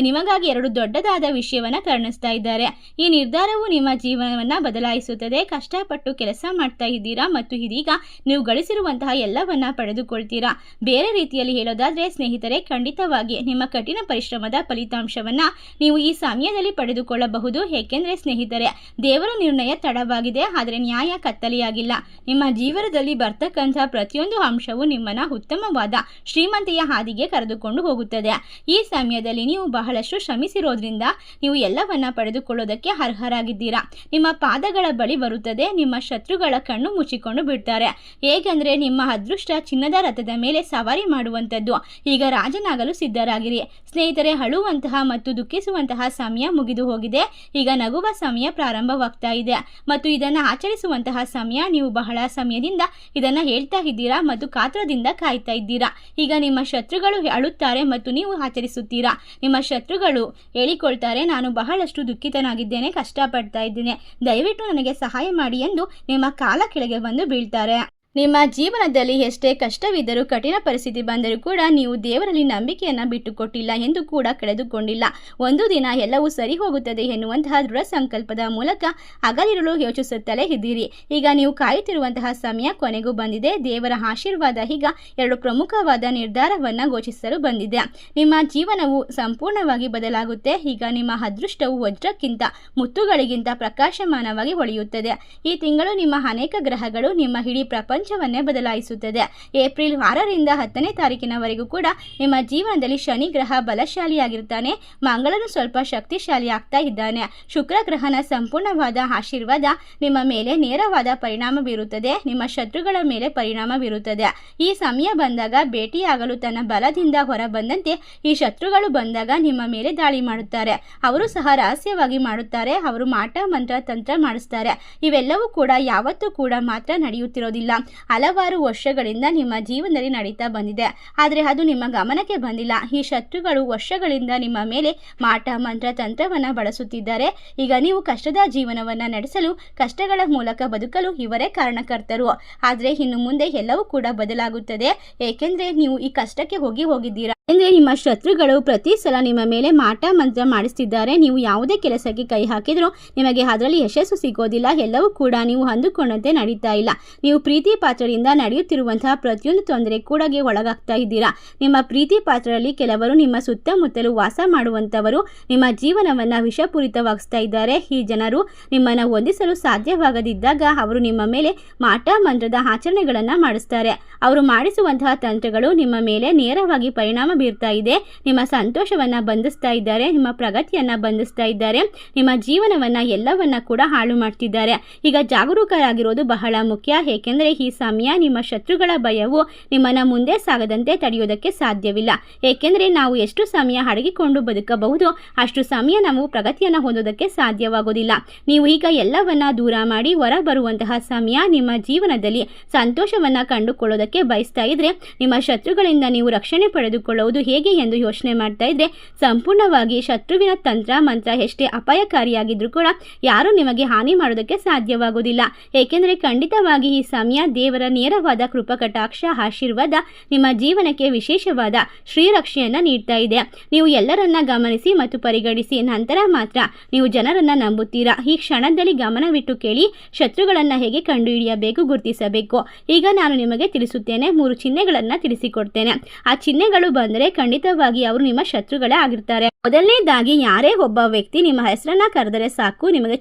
ನಿಮಗಾಗಿ 2 ದೊಡ್ಡದಾದ ವಿಷಯವನ್ನ ಕರುಣಿಸ್ತಾ ಇದ್ದಾರೆ. ಈ ನಿರ್ಧಾರವು ನಿಮ್ಮ ಜೀವನವನ್ನ ಬದಲಾಯಿಸುತ್ತದೆ. ಕಷ್ಟಪಟ್ಟು ಕೆಲಸ ಮಾಡ್ತಾ ಇದ್ದೀರಾ ಮತ್ತು ಇದೀಗ ನೀವು ಗಳಿಸಿರುವಂತಹ ಎಲ್ಲವನ್ನ ಪಡೆದುಕೊಳ್ತೀರಾ. ಬೇರೆ ರೀತಿಯಲ್ಲಿ ಹೇಳೋದಾದ್ರೆ ಸ್ನೇಹಿತರೆ, ಖಂಡಿತವಾಗಿ ನಿಮ್ಮ ಕಠಿಣ ಪರಿಶ್ರಮದ ಫಲಿತಾಂಶವನ್ನ ನೀವು ಈ ಸಮಯದಲ್ಲಿ ಪಡೆದುಕೊಳ್ಳಬಹುದು. ಏಕೆಂದ್ರೆ ಸ್ನೇಹಿತರೆ, ದೇವರ ನಿರ್ಣಯ ತಡವಾಗಿದೆ, ಆದರೆ ನ್ಯಾಯ ಕತ್ತಲೆಯಾಗಿಲ್ಲ. ನಿಮ್ಮ ಜೀವನದಲ್ಲಿ ಬರ್ತಕ್ಕಂಥ ಪ್ರತಿಯೊಂದು ಅಂಶವು ನಿಮ್ಮನ್ನ ಉತ್ತಮವಾದ ಶ್ರೀಮಂತಿಯ ಹಾದಿಗೆ ಕರೆದುಕೊಂಡು ಹೋಗುತ್ತದೆ. ಈ ಸಮಯದಲ್ಲಿ ನೀವು ಬಹಳಷ್ಟು ಶ್ರಮಿಸಿರೋದ್ರಿಂದ ನೀವು ಎಲ್ಲವನ್ನ ಪಡೆದುಕೊಳ್ಳೋದಕ್ಕೆ ಅರ್ಹರಾಗಿದ್ದೀರಾ. ನಿಮ್ಮ ಪಾದಗಳ ಬಳಿ ಬರುತ್ತದೆ. ನಿಮ್ಮ ಶತ್ರುಗಳ ಕಣ್ಣು ಮುಚ್ಚಿಕೊಂಡು ಬಿಡ್ತಾರೆ. ಹೇಗೆಂದ್ರೆ ನಿಮ್ಮ ಅದೃಷ್ಟ ಚಿನ್ನದ ರಥದ ಮೇಲೆ ಸವಾರಿ ಮಾಡುವಂಥದ್ದು. ಈಗ ರಾಜನಾಗಲು ಸಿದ್ಧರಾಗಿರಿ. ಸ್ನೇಹಿತರೆ, ಅಳುವಂತಹ ಮತ್ತು ದುಃಖಿಸುವಂತಹ ಸಮಯ ಮುಗಿದು ಹೋಗಿದೆ. ಈಗ ನಗುವ ಸಮಯ ಪ್ರಾರಂಭವಾಗ್ತಾ ಇದೆ ಮತ್ತು ಇದನ್ನು ಆಚರಿಸುವಂತಹ ಸಮಯ. ನೀವು ಬಹಳ ಸಮಯದಿಂದ ಇದನ್ನು ಹೇಳ್ತಾ ಇದ್ದೀರಾ ಮತ್ತು ಕಾತ್ರದಿಂದ ಕಾಯ್ತಾ ಇದ್ದೀರಾ. ಈಗ ನಿಮ್ಮ ಶತ್ರುಗಳು ಅಳುತ್ತಾರೆ ಮತ್ತು ನೀವು ಆಚರಿಸುತ್ತೀರಾ. ನಿಮ್ಮ ಶತ್ರುಗಳು ಹೇಳಿಕೊಳ್ತಾರೆ, ನಾನು ಬಹಳಷ್ಟು ದುಃಖಿತನಾಗಿದ್ದೇನೆ, ಕಷ್ಟಪಡ್ತಾ ಇದ್ದೇನೆ, ದಯವಿಟ್ಟು ನನಗೆ ಸಹಾಯ ಮಾಡಿ ಎಂದು ನಿಮ್ಮ ಕಾಲ ಕೆಳಗೆ ಬಂದು ಬೀಳ್ತಾರೆ. ನಿಮ್ಮ ಜೀವನದಲ್ಲಿ ಎಷ್ಟೇ ಕಷ್ಟವಿದ್ದರೂ, ಕಠಿಣ ಪರಿಸ್ಥಿತಿ ಬಂದರೂ ಕೂಡ ನೀವು ದೇವರಲ್ಲಿ ನಂಬಿಕೆಯನ್ನು ಬಿಟ್ಟುಕೊಟ್ಟಿಲ್ಲ ಎಂದು ಕೂಡ ಕಳೆದುಕೊಂಡಿಲ್ಲ. ಒಂದು ದಿನ ಎಲ್ಲವೂ ಸರಿ ಹೋಗುತ್ತದೆ ಎನ್ನುವಂತಹ ದೃಢ ಸಂಕಲ್ಪದ ಮೂಲಕ ಹಗಲಿರುಳು ಯೋಚಿಸುತ್ತಲೇ ಇದ್ದೀರಿ. ಈಗ ನೀವು ಕಾಯುತ್ತಿರುವಂತಹ ಸಮಯ ಕೊನೆಗೂ ಬಂದಿದೆ. ದೇವರ ಆಶೀರ್ವಾದ ಈಗ 2 ಪ್ರಮುಖವಾದ ನಿರ್ಧಾರವನ್ನು ಘೋಷಿಸಲು ಬಂದಿದೆ. ನಿಮ್ಮ ಜೀವನವು ಸಂಪೂರ್ಣವಾಗಿ ಬದಲಾಗುತ್ತೆ. ಈಗ ನಿಮ್ಮ ಅದೃಷ್ಟವು ವಜ್ರಕ್ಕಿಂತ ಮುತ್ತುಗಳಿಗಿಂತ ಪ್ರಕಾಶಮಾನವಾಗಿ ಹೊಳೆಯುತ್ತದೆ. ಈ ತಿಂಗಳು ನಿಮ್ಮ ಅನೇಕ ಗ್ರಹಗಳು ನಿಮ್ಮ ಇಡೀ ಪ್ರಪಂಚವನ್ನೇ ಬದಲಾಯಿಸುತ್ತದೆ. ಏಪ್ರಿಲ್ 6ರಿಂದ 10ನೇ ತಾರೀಕಿನವರೆಗೂ ಕೂಡ ನಿಮ್ಮ ಜೀವನದಲ್ಲಿ ಶನಿ ಗ್ರಹ ಬಲಶಾಲಿಯಾಗಿರ್ತಾನೆ. ಮಂಗಳನು ಸ್ವಲ್ಪ ಶಕ್ತಿಶಾಲಿ ಆಗ್ತಾ ಇದ್ದಾನೆ. ಶುಕ್ರ ಗ್ರಹನ ಸಂಪೂರ್ಣವಾದ ಆಶೀರ್ವಾದ ನಿಮ್ಮ ಮೇಲೆ ನೇರವಾದ ಪರಿಣಾಮ ಬೀರುತ್ತದೆ. ನಿಮ್ಮ ಶತ್ರುಗಳ ಮೇಲೆ ಪರಿಣಾಮ ಬೀರುತ್ತದೆ. ಈ ಸಮಯ ಬಂದಾಗ ಭೇಟಿಯಾಗಲು ತನ್ನ ಬಲದಿಂದ ಹೊರ ಬಂದಂತೆ ಈ ಶತ್ರುಗಳು ಬಂದಾಗ ನಿಮ್ಮ ಮೇಲೆ ದಾಳಿ ಮಾಡುತ್ತಾರೆ. ಅವರು ಸಹ ರಹಸ್ಯವಾಗಿ ಮಾಡುತ್ತಾರೆ. ಅವರು ಮಾಟ ಮಂತ್ರ ತಂತ್ರ ಮಾಡಿಸ್ತಾರೆ. ಇವೆಲ್ಲವೂ ಕೂಡ ಯಾವತ್ತೂ ಕೂಡ ಮಾತ್ರ ನಡೆಯುತ್ತಿರೋದಿಲ್ಲ. ಹಲವಾರು ವರ್ಷಗಳಿಂದ ನಿಮ್ಮ ಜೀವನದಲ್ಲಿ ನಡೀತಾ ಬಂದಿದೆ, ಆದರೆ ಅದು ನಿಮ್ಮ ಗಮನಕ್ಕೆ ಬಂದಿಲ್ಲ. ಈ ಶತ್ರುಗಳು ವರ್ಷಗಳಿಂದ ನಿಮ್ಮ ಮೇಲೆ ಮಾಟ ಮಂತ್ರ ತಂತ್ರವನ್ನು ಬಳಸುತ್ತಿದ್ದಾರೆ. ಈಗ ನೀವು ಕಷ್ಟದ ಜೀವನವನ್ನು ನಡೆಸಲು, ಕಷ್ಟಗಳ ಮೂಲಕ ಬದುಕಲು ಇವರೇ ಕಾರಣಕರ್ತರು. ಆದರೆ ಇನ್ನು ಮುಂದೆ ಎಲ್ಲವೂ ಕೂಡ ಬದಲಾಗುತ್ತದೆ. ಏಕೆಂದರೆ ನೀವು ಈ ಕಷ್ಟಕ್ಕೆ ಹೋಗಿದ್ದೀರಾ. ಅಂದರೆ ನಿಮ್ಮ ಶತ್ರುಗಳು ಪ್ರತಿ ಸಲ ನಿಮ್ಮ ಮೇಲೆ ಮಾಟ ಮಂತ್ರ ಮಾಡಿಸ್ತಿದ್ದಾರೆ. ನೀವು ಯಾವುದೇ ಕೆಲಸಕ್ಕೆ ಕೈ ಹಾಕಿದರೂ ನಿಮಗೆ ಅದರಲ್ಲಿ ಯಶಸ್ಸು ಸಿಗೋದಿಲ್ಲ. ಎಲ್ಲವೂ ಕೂಡ ನೀವು ಅಂದುಕೊಂಡಂತೆ ನಡೀತಾ ಇಲ್ಲ. ನೀವು ಪ್ರೀತಿ ಪಾತ್ರರಿಂದ ನಡೆಯುತ್ತಿರುವಂತಹ ಪ್ರತಿಯೊಂದು ತೊಂದರೆ ಕೂಡ ಒಳಗಾಗ್ತಾ ಇದ್ದೀರಾ. ನಿಮ್ಮ ಪ್ರೀತಿ ಪಾತ್ರರಲ್ಲಿ ಕೆಲವರು ನಿಮ್ಮ ಸುತ್ತಮುತ್ತಲು ವಾಸ ಮಾಡುವಂಥವರು ನಿಮ್ಮ ಜೀವನವನ್ನು ವಿಷಪೂರಿತವಾಗಿಸ್ತಾ ಇದ್ದಾರೆ. ಈ ಜನರು ನಿಮ್ಮನ್ನು ಹೊಂದಿಸಲು ಸಾಧ್ಯವಾಗದಿದ್ದಾಗ ಅವರು ನಿಮ್ಮ ಮೇಲೆ ಮಾಟ ಮಂತ್ರದ ಆಚರಣೆಗಳನ್ನು ಮಾಡಿಸ್ತಾರೆ. ಅವರು ಮಾಡಿಸುವಂತಹ ತಂತ್ರಗಳು ನಿಮ್ಮ ಮೇಲೆ ನೇರವಾಗಿ ಪರಿಣಾಮ ಬೀರ್ತಾ ಇದೆ. ನಿಮ್ಮ ಸಂತೋಷವನ್ನ ಬಂಧಿಸ್ತಾ ಇದ್ದಾರೆ. ನಿಮ್ಮ ಪ್ರಗತಿಯನ್ನ ಬಂಧಿಸ್ತಾ ಇದ್ದಾರೆ. ನಿಮ್ಮ ಜೀವನವನ್ನ ಎಲ್ಲವನ್ನ ಕೂಡ ಹಾಳು ಮಾಡ್ತಿದ್ದಾರೆ. ಈಗ ಜಾಗರೂಕರಾಗಿರೋದು ಬಹಳ ಮುಖ್ಯ. ಏಕೆಂದರೆ ಈ ಸಮಯ ನಿಮ್ಮ ಶತ್ರುಗಳ ಭಯವು ನಿಮ್ಮನ್ನ ಮುಂದೆ ಸಾಗದಂತೆ ತಡೆಯೋದಕ್ಕೆ ಸಾಧ್ಯವಿಲ್ಲ. ಏಕೆಂದರೆ ನಾವು ಎಷ್ಟು ಸಮಯ ಅಡಗಿಕೊಂಡು ಬದುಕಬಹುದು, ಅಷ್ಟು ಸಮಯ ನಾವು ಪ್ರಗತಿಯನ್ನು ಹೊಂದೋದಕ್ಕೆ ಸಾಧ್ಯವಾಗೋದಿಲ್ಲ. ನೀವು ಈಗ ಎಲ್ಲವನ್ನ ದೂರ ಮಾಡಿ ಹೊರ ಬರುವಂತಹ ಸಮಯ. ನಿಮ್ಮ ಜೀವನದಲ್ಲಿ ಸಂತೋಷವನ್ನ ಕಂಡುಕೊಳ್ಳೋದಕ್ಕೆ ಬಯಸ್ತಾ ಇದ್ರೆ, ನಿಮ್ಮ ಶತ್ರುಗಳಿಂದ ನೀವು ರಕ್ಷಣೆ ಪಡೆದುಕೊಳ್ಳುವುದು ಹೇಗೆ ಎಂದು ಯೋಚನೆ ಮಾಡ್ತಾ ಇದ್ರೆ, ಸಂಪೂರ್ಣವಾಗಿ ಶತ್ರುವಿನ ತಂತ್ರ ಮಂತ್ರ ಎಷ್ಟೇ ಅಪಾಯಕಾರಿಯಾಗಿದ್ರೂ ಕೂಡ ಯಾರು ನಿಮಗೆ ಹಾನಿ ಮಾಡೋದಕ್ಕೆ ಸಾಧ್ಯವಾಗುವುದಿಲ್ಲ. ಏಕೆಂದರೆ ಖಂಡಿತವಾಗಿ ಈ ಸಮಯ ದೇವರ ನೇರವಾದ ಕೃಪಕಟಾಕ್ಷ ಆಶೀರ್ವಾದ ನಿಮ್ಮ ಜೀವನಕ್ಕೆ ವಿಶೇಷವಾದ ಶ್ರೀರಕ್ಷೆಯನ್ನು ನೀಡ್ತಾ ಇದೆ. ನೀವು ಎಲ್ಲರನ್ನ ಗಮನಿಸಿ ಮತ್ತು ಪರಿಗಣಿಸಿ ನಂತರ ಮಾತ್ರ ನೀವು ಜನರನ್ನ ನಂಬುತ್ತೀರಾ. ಈ ಕ್ಷಣದಲ್ಲಿ ಗಮನವಿಟ್ಟು ಕೇಳಿ. ಶತ್ರುಗಳನ್ನ ಹೇಗೆ ಕಂಡುಹಿಡಿಯಬೇಕು, ಗುರುತಿಸಬೇಕು. ಈಗ ನಾನು ನಿಮಗೆ ತಿಳಿಸುತ್ತೇನೆ. 3 ಚಿಹ್ನೆಗಳನ್ನು ತಿಳಿಸಿಕೊಡ್ತೇನೆ. ಆ ಚಿಹ್ನೆಗಳು ಬಂದ ತಿಳಿದುಕೊಂಡರೆ ಖಂಡಿತವಾಗಿ ಅವರು ನಿಮ್ಮ ಶತ್ರುಗಳೇ ಆಗಿರ್ತಾರೆ. ಮೊದಲನೇದಾಗಿ ಯಾರೇ ಒಬ್ಬ ವ್ಯಕ್ತಿ ನಿಮ್ಮ ಹೆಸರನ್ನ ಕರೆದರೆ ಸಾಕು ನಿಮಗೆ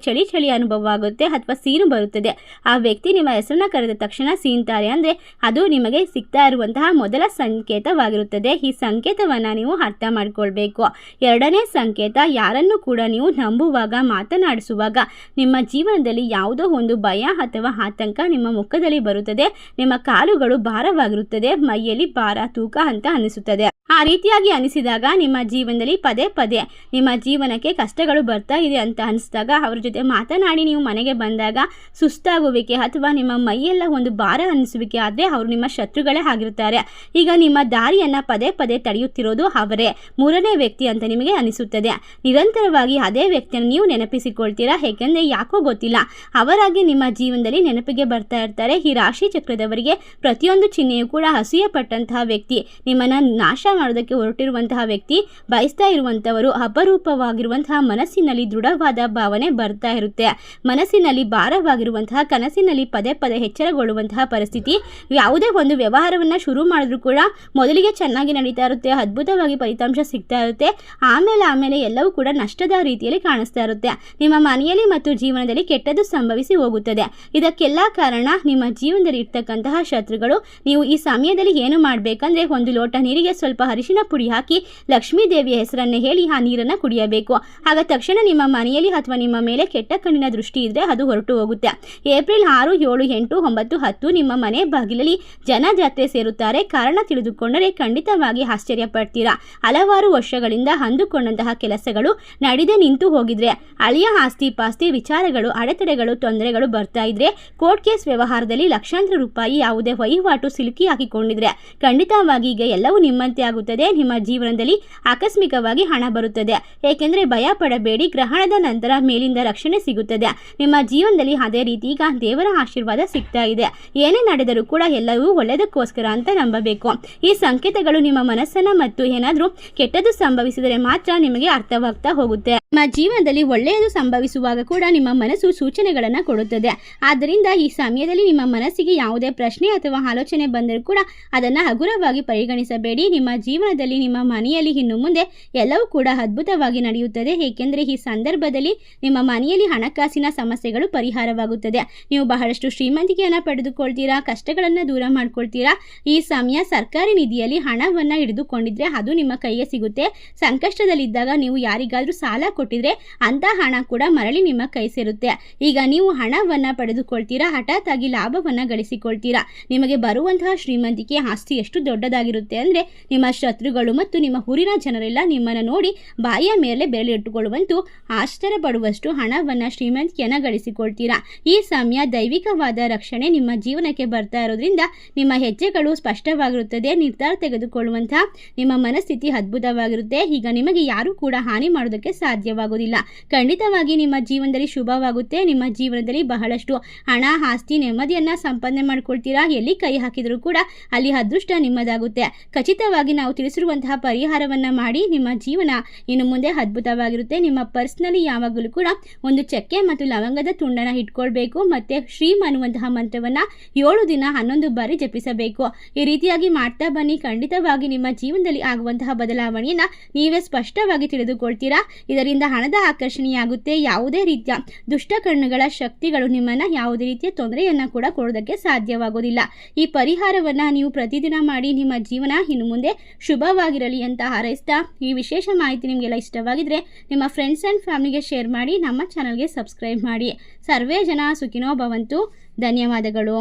ಚಳಿ ಚಳಿ ಅನುಭವ ಆಗುತ್ತೆ ಅಥವಾ ಸೀನು ಬರುತ್ತದೆ. ಆ ವ್ಯಕ್ತಿ ನಿಮ್ಮ ಹೆಸರನ್ನ ಕರೆದ ತಕ್ಷಣ ಸೀನ್ತಾರೆ ಅಂದರೆ ಅದು ನಿಮಗೆ ಸಿಗ್ತಾ ಇರುವಂತಹ ಮೊದಲ ಸಂಕೇತವಾಗಿರುತ್ತದೆ. ಈ ಸಂಕೇತವನ್ನು ನೀವು ಅರ್ಥ ಮಾಡ್ಕೊಳ್ಬೇಕು. ಎರಡನೇ ಸಂಕೇತ, ಯಾರನ್ನು ಕೂಡ ನೀವು ನಂಬುವಾಗ ಮಾತನಾಡಿಸುವಾಗ ನಿಮ್ಮ ಜೀವನದಲ್ಲಿ ಯಾವುದೋ ಒಂದು ಭಯ ಅಥವಾ ಆತಂಕ ನಿಮ್ಮ ಮುಖದಲ್ಲಿ ಬರುತ್ತದೆ. ನಿಮ್ಮ ಕಾಲುಗಳು ಭಾರವಾಗಿರುತ್ತದೆ, ಮೈಯಲ್ಲಿ ಭಾರ ತೂಕ ಅಂತ ಅನಿಸುತ್ತದೆ. ಆ ರೀತಿಯಾಗಿ ಅನಿಸಿದಾಗ ನಿಮ್ಮ ಜೀವನದಲ್ಲಿ ಪದೇ ಪದೇ ನಿಮ್ಮ ಜೀವನಕ್ಕೆ ಕಷ್ಟಗಳು ಬರ್ತಾ ಇದೆ ಅಂತ ಅನಿಸಿದಾಗ ಅವ್ರ ಜೊತೆ ಮಾತನಾಡಿ ನೀವು ಮನೆಗೆ ಬಂದಾಗ ಸುಸ್ತಾಗುವಿಕೆ ಅಥವಾ ನಿಮ್ಮ ಮೈಯೆಲ್ಲ ಒಂದು ಭಾರ ಅನಿಸುವಿಕೆ ಆದರೆ ಅವರು ನಿಮ್ಮ ಶತ್ರುಗಳೇ ಆಗಿರ್ತಾರೆ. ಈಗ ನಿಮ್ಮ ದಾರಿಯನ್ನು ಪದೇ ಪದೇ ತಡೆಯುತ್ತಿರೋದು ಅವರೇ, ಮೂರನೇ ವ್ಯಕ್ತಿ ಅಂತ ನಿಮಗೆ ಅನಿಸುತ್ತದೆ. ನಿರಂತರವಾಗಿ ಅದೇ ವ್ಯಕ್ತಿಯನ್ನು ನೀವು ನೆನಪಿಸಿಕೊಳ್ತೀರಾ, ಏಕೆಂದರೆ ಯಾಕೋ ಗೊತ್ತಿಲ್ಲ ಅವರಾಗಿ ನಿಮ್ಮ ಜೀವನದಲ್ಲಿ ನೆನಪಿಗೆ ಬರ್ತಾ ಇರ್ತಾರೆ. ಈ ರಾಶಿ ಚಕ್ರದವರಿಗೆ ಪ್ರತಿಯೊಂದು ಚಿಹ್ನೆಯೂ ಕೂಡ ಅಸೂಯೆ ಪಟ್ಟಂತಹ ವ್ಯಕ್ತಿ, ನಿಮ್ಮನ್ನು ನಾಶ ಮಾಡೋದಕ್ಕೆ ಹೊರಟಿರುವಂತಹ ವ್ಯಕ್ತಿ, ಬಯಸ್ತಾ ಇರುವಂಥವರು ಅಪರೂಪವಾಗಿರುವಂತಹ ಮನಸ್ಸಿನಲ್ಲಿ ದೃಢವಾದ ಭಾವನೆ ಬರ್ತಾ ಇರುತ್ತೆ. ಮನಸ್ಸಿನಲ್ಲಿ ಭಾರವಾಗಿರುವಂತಹ, ಕನಸಿನಲ್ಲಿ ಪದೇ ಪದೇ ಎಚ್ಚರಗೊಳ್ಳುವಂತಹ ಪರಿಸ್ಥಿತಿ. ಯಾವುದೇ ಒಂದು ವ್ಯವಹಾರವನ್ನು ಶುರು ಮಾಡಿದ್ರು ಕೂಡ ಮೊದಲಿಗೆ ಚೆನ್ನಾಗಿ ನಡೀತಾ ಇರುತ್ತೆ, ಅದ್ಭುತವಾಗಿ ಫಲಿತಾಂಶ ಸಿಗ್ತಾ ಇರುತ್ತೆ, ಆಮೇಲೆ ಎಲ್ಲವೂ ಕೂಡ ನಷ್ಟದ ರೀತಿಯಲ್ಲಿ ಕಾಣಿಸ್ತಾ ಇರುತ್ತೆ. ನಿಮ್ಮ ಮನೆಯಲ್ಲಿ ಮತ್ತು ಜೀವನದಲ್ಲಿ ಕೆಟ್ಟದ್ದು ಸಂಭವಿಸಿ ಹೋಗುತ್ತದೆ. ಇದಕ್ಕೆಲ್ಲ ಕಾರಣ ನಿಮ್ಮ ಜೀವನದಲ್ಲಿ ಇರ್ತಕ್ಕಂತಹ ಶತ್ರುಗಳು. ನೀವು ಈ ಸಮಯದಲ್ಲಿ ಏನು ಮಾಡಬೇಕಂದ್ರೆ ಒಂದು ಲೋಟ ನೀರಿಗೆ ಸ್ವಲ್ಪ ಅರಿಶಿನ ಪುಡಿ ಹಾಕಿ ಲಕ್ಷ್ಮೀ ದೇವಿಯ ಹೆಸರನ್ನು ಹೇಳಿ ಆ ನೀರನ್ನು ಕುಡಿಯಬೇಕು. ಆಗ ತಕ್ಷಣ ನಿಮ್ಮ ಮನೆಯಲ್ಲಿ ಅಥವಾ ನಿಮ್ಮ ಮೇಲೆ ಕೆಟ್ಟ ಕಣ್ಣಿನ ದೃಷ್ಟಿ ಇದ್ರೆ ಅದು ಹೊರಟು ಹೋಗುತ್ತೆ. ಏಪ್ರಿಲ್ 6, 7, 8, 9, 10 ನಿಮ್ಮ ಮನೆ ಬಾಗಿಲಲ್ಲಿ ಜನ ಜಾತ್ರೆ ಸೇರುತ್ತಾರೆ. ಕಾರಣ ತಿಳಿದುಕೊಂಡರೆ ಖಂಡಿತವಾಗಿ ಆಶ್ಚರ್ಯ ಪಡ್ತೀರಾ. ಹಲವಾರು ವರ್ಷಗಳಿಂದ ಅಂದುಕೊಂಡಂತಹ ಕೆಲಸಗಳು ನಡೆದೇ ನಿಂತು ಹೋಗಿದ್ರೆ, ಹಳೆಯ ಆಸ್ತಿ ಪಾಸ್ತಿ ವಿಚಾರಗಳು, ಅಡೆತಡೆಗಳು, ತೊಂದರೆಗಳು ಬರ್ತಾ ಇದ್ರೆ, ಕೋರ್ಟ್ ಕೇಸ್ ವ್ಯವಹಾರದಲ್ಲಿ ಲಕ್ಷಾಂತರ ರೂಪಾಯಿ ಯಾವುದೇ ವಹಿವಾಟು ಸಿಲುಕಿ ಹಾಕಿಕೊಂಡಿದ್ರೆ ಖಂಡಿತವಾಗಿ ಈಗ ಎಲ್ಲವೂ ನಿಮ್ಮಂತೆ ಆಗುತ್ತದೆ. ನಿಮ್ಮ ಜೀವನದಲ್ಲಿ ಆಕಸ್ಮಿಕವಾಗಿ ಹಣ ಬರುತ್ತದೆ. ಏಕೆಂದರೆ ಭಯ ಪಡಬೇಡಿ, ಗ್ರಹಣದ ನಂತರ ಮೇಲಿಂದ ರಕ್ಷಣೆ ಸಿಗುತ್ತದೆ. ನಿಮ್ಮ ಜೀವನದಲ್ಲಿ ಅದೇ ರೀತಿ ಈಗ ದೇವರ ಆಶೀರ್ವಾದ ಸಿಗ್ತಾ ಇದೆ. ಏನೇ ನಡೆದರೂ ಕೂಡ ಎಲ್ಲವೂ ಒಳ್ಳೆಯದಕ್ಕೋಸ್ಕರ ಅಂತ ನಂಬಬೇಕು. ಈ ಸಂಕೇತಗಳು ನಿಮ್ಮ ಮನಸ್ಸನ್ನ ಮತ್ತು ಏನಾದರೂ ಕೆಟ್ಟದ್ದು ಸಂಭವಿಸಿದರೆ ಮಾತ್ರ ನಿಮಗೆ ಅರ್ಥವಾಗ್ತಾ ಹೋಗುತ್ತೆ. ನಿಮ್ಮ ಜೀವನದಲ್ಲಿ ಒಳ್ಳೆಯದು ಸಂಭವಿಸುವಾಗ ಕೂಡ ನಿಮ್ಮ ಮನಸ್ಸು ಸೂಚನೆಗಳನ್ನು ಕೊಡುತ್ತದೆ. ಆದ್ದರಿಂದ ಈ ಸಮಯದಲ್ಲಿ ನಿಮ್ಮ ಮನಸ್ಸಿಗೆ ಯಾವುದೇ ಪ್ರಶ್ನೆ ಅಥವಾ ಆಲೋಚನೆ ಬಂದರೂ ಕೂಡ ಅದನ್ನು ಹಗುರವಾಗಿ ಪರಿಗಣಿಸಬೇಡಿ. ನಿಮ್ಮ ಜೀವನದಲ್ಲಿ ನಿಮ್ಮ ಮನೆಯಲ್ಲಿ ಇನ್ನು ಮುಂದೆ ಎಲ್ಲವೂ ಕೂಡ ಅದ್ಭುತವಾಗಿ ನಡೆಯುತ್ತದೆ. ಏಕೆಂದರೆ ಈ ಸಂದರ್ಭದಲ್ಲಿ ನಿಮ್ಮ ಮನೆಯಲ್ಲಿ ಹಣಕಾಸಿನ ಸಮಸ್ಯೆಗಳು ಪರಿಹಾರವಾಗುತ್ತದೆ. ನೀವು ಬಹಳಷ್ಟು ಶ್ರೀಮಂತಿಕೆಯನ್ನು ಪಡೆದುಕೊಳ್ತೀರಾ, ಕಷ್ಟಗಳನ್ನು ದೂರ ಮಾಡ್ಕೊಳ್ತೀರಾ. ಈ ಸಮಯ ಸರ್ಕಾರಿ ನಿಧಿಯಲ್ಲಿ ಹಣವನ್ನು ಹಿಡಿದುಕೊಂಡಿದ್ರೆ ಅದು ನಿಮ್ಮ ಕೈಗೆ ಸಿಗುತ್ತೆ. ಸಂಕಷ್ಟದಲ್ಲಿದ್ದಾಗ ನೀವು ಯಾರಿಗಾದರೂ ಸಾಲ ಕೊಟ್ಟಿದ್ರೆ ಅಂತ ಹಣ ಕೂಡ ಮರಳಿ ನಿಮ್ಮ ಕೈ ಸೇರುತ್ತೆ. ಈಗ ನೀವು ಹಣವನ್ನು ಪಡೆದುಕೊಳ್ತೀರಾ, ಹಠಾತ್ ಆಗಿ ಲಾಭವನ್ನು ಗಳಿಸಿಕೊಳ್ತೀರಾ. ನಿಮಗೆ ಬರುವಂತಹ ಶ್ರೀಮಂತಿಕೆ ಆಸ್ತಿ ಎಷ್ಟು ದೊಡ್ಡದಾಗಿರುತ್ತೆ ಅಂದರೆ ನಿಮ್ಮ ಶತ್ರುಗಳು ಮತ್ತು ನಿಮ್ಮ ಊರಿನ ಜನರೆಲ್ಲ ನಿಮ್ಮನ್ನು ನೋಡಿ ಬಾಯಿಯ ಮೇಲೆ ಬೆರಳಿಟ್ಟುಕೊಳ್ಳುವಂತೂ ಆಶ್ಚರ್ಯ ಪಡುವಷ್ಟು ಹಣವನ್ನು ಶ್ರೀಮಂತಿಕೆಯನ್ನು ಗಳಿಸಿಕೊಳ್ತೀರಾ. ಈ ಸಮಯ ದೈವಿಕವಾದ ರಕ್ಷಣೆ ನಿಮ್ಮ ಜೀವನಕ್ಕೆ ಬರ್ತಾ ಇರೋದ್ರಿಂದ ನಿಮ್ಮ ಹೆಜ್ಜೆಗಳು ಸ್ಪಷ್ಟವಾಗಿರುತ್ತದೆ. ನಿರ್ಧಾರ ತೆಗೆದುಕೊಳ್ಳುವಂತಹ ನಿಮ್ಮ ಮನಸ್ಥಿತಿ ಅದ್ಭುತವಾಗಿರುತ್ತೆ. ಈಗ ನಿಮಗೆ ಯಾರೂ ಕೂಡ ಹಾನಿ ಮಾಡೋದಕ್ಕೆ ಸಾಧ್ಯವಾಗುವುದಿಲ್ಲ. ಖಂಡಿತವಾಗಿ ನಿಮ್ಮ ಜೀವನದಲ್ಲಿ ಶುಭವಾಗುತ್ತೆ. ನಿಮ್ಮ ಜೀವನದಲ್ಲಿ ಬಹಳಷ್ಟು ಹಣ, ಆಸ್ತಿ, ನೆಮ್ಮದಿಯನ್ನು ಸಂಪಾದನೆ ಮಾಡ್ಕೊಳ್ತೀರಾ. ಎಲ್ಲಿ ಕೈ ಹಾಕಿದರೂ ಕೂಡ ಅಲ್ಲಿ ಅದೃಷ್ಟ ನಿಮ್ಮದಾಗುತ್ತೆ. ಖಚಿತವಾಗಿ ನಾವು ತಿಳಿಸಿರುವಂತಹ ಪರಿಹಾರವನ್ನು ಮಾಡಿ ನಿಮ್ಮ ಜೀವನ ಇನ್ನು ಮುಂದೆ ಅದ್ಭುತವಾಗಿರುತ್ತೆ. ನಿಮ್ಮ ಪರ್ಸ್ನಲ್ಲಿ ಯಾವಾಗಲೂ ಕೂಡ ಒಂದು ಚಕ್ಕೆ ಮತ್ತು ಲವಂಗದ ತುಂಡನ್ನು ಇಟ್ಕೊಳ್ಬೇಕು. ಮತ್ತು ಶ್ರೀಮ್ ಅನ್ನುವಂತಹ ಮಂತ್ರವನ್ನು 7 ದಿನ 11 ಬಾರಿ ಜಪಿಸಬೇಕು. ಈ ರೀತಿಯಾಗಿ ಮಾಡ್ತಾ ಬನ್ನಿ. ಖಂಡಿತವಾಗಿ ನಿಮ್ಮ ಜೀವನದಲ್ಲಿ ಆಗುವಂತಹ ಬದಲಾವಣೆಯನ್ನು ನೀವೇ ಸ್ಪಷ್ಟವಾಗಿ ತಿಳಿದುಕೊಳ್ತೀರಾ. ಇದರಿಂದ ಹಣದ ಆಕರ್ಷಣೆಯಾಗುತ್ತೆ. ಯಾವುದೇ ರೀತಿಯ ದುಷ್ಟ ಕಣ್ಣುಗಳ ಶಕ್ತಿಗಳು ನಿಮ್ಮನ್ನು ಯಾವುದೇ ರೀತಿಯ ತೊಂದರೆಯನ್ನು ಕೂಡ ಕೊಡೋದಕ್ಕೆ ಸಾಧ್ಯವಾಗೋದಿಲ್ಲ. ಈ ಪರಿಹಾರವನ್ನು ನೀವು ಪ್ರತಿದಿನ ಮಾಡಿ ನಿಮ್ಮ ಜೀವನ ಇನ್ನು ಮುಂದೆ ಶುಭವಾಗಿರಲಿ ಅಂತ ಹಾರೈಸ್ತಾ, ಈ ವಿಶೇಷ ಮಾಹಿತಿ ನಿಮಗೆಲ್ಲ ಇಷ್ಟವಾಗಿದ್ದರೆ ನಿಮ್ಮ ಫ್ರೆಂಡ್ಸ್ ಆ್ಯಂಡ್ ಫ್ಯಾಮಿಲಿಗೆ ಶೇರ್ ಮಾಡಿ, ನಮ್ಮ ಚಾನಲ್ಗೆ ಸಬ್ಸ್ಕ್ರೈಬ್ ಮಾಡಿ. ಸರ್ವೇ ಜನ ಸುಖಿನೋ ಭವಂತು. ಧನ್ಯವಾದಗಳು.